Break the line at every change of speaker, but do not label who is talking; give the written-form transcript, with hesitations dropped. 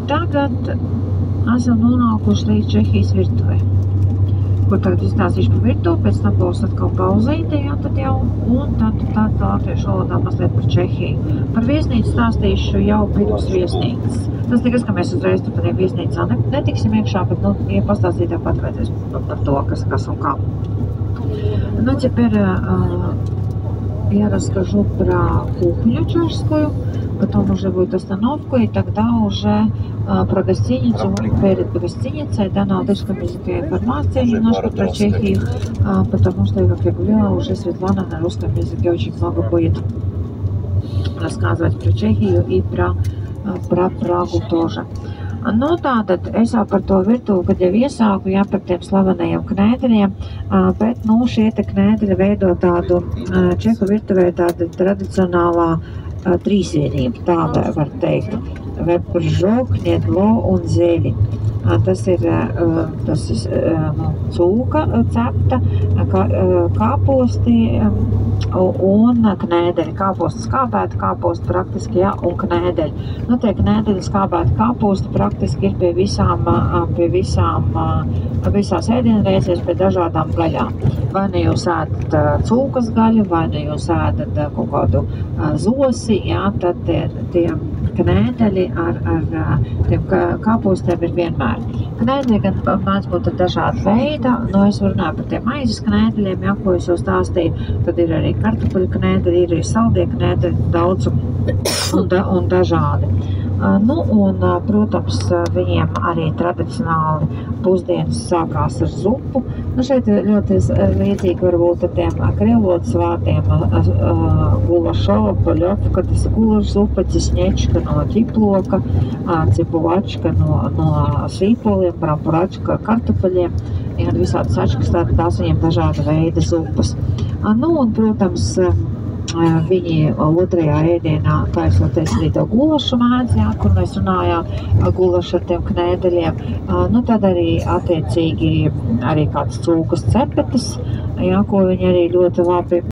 Tagad esam nonākuši līdz Čehijas virtuvei, kur tagad izstāstīšu par virtuvi, pēc tam būs atkal pauzīte, tad jau, un tad latviešu valodā mazliet par Čehiju. Par viesnīcu stāstīšu jau pirms viesnīcas. Tas tikai, ka mēs uzreiz tur tādiem viesnīcā netiksim iekšā, bet, ja pastāstīt jau pat vajadzēs par to, kas un kā. Ну, теперь я расскажу про кухню чешскую, потом уже будет остановка, и тогда уже про гостиницу. Перед гостиницей, да, на латышском языке информация немножко про Чехию, потому что, как я говорила, уже Светлана на русском языке очень много будет рассказывать про Чехию и про Прагу тоже. Nu, tātad es jau par to virtuvi, kad jau iesāku, par tiem slavenajiem knēdeļiem, bet, šie te knēdeļi veido tādu čehu virtuvē tāda tradicionālā trīsvienība, tā var teikt. Vepržo, kņedlo un zeļi. Tas ir cūka cepta, kāposti un knēdeļi. Kāposti skābēta, kāposti praktiski, jā, un knēdeļi. Nu, tie knēdeļi skābēta kāposti praktiski ir pie visās ēdienreizēs, pie dažādām gaļām. Vai ne jūs ēdat cūkas gaļu, vai ne jūs ēdat kaut kādu zosi, jā, tad tie knēdeļi ar tiem kāpostiem ir vienmēr. Knēdeļi gan mēdz būt dažāda veida, es runāju par tiem maizes knēdeļiem, ko es jau stāstīju, tad ir arī kartupeļu knēdeļi, ir arī saldie knēdeļi, daudz un dažādi. Protams, viņiem arī tradicionāli pusdienas sākās ar zupu. Šeit ļoti līdzīgi varbūt ar tiem krievlotas vārdiem gulašo, poļovka, tas ir gulaš zupa, cisņečka no ķiploka, cipulačka no sīpoliem, brampuračka ar kartupeļiem, un visādi sačkas, tās viņiem dažāda veida zupas. Protams, viņi otrajā ēdienā taisoties arī to gulašu mēdz, kur mēs runājām gulašu ar tiem knēdeļiem. Tad arī attiecīgi arī kāds cūkas cepetes, ko viņi arī ļoti labi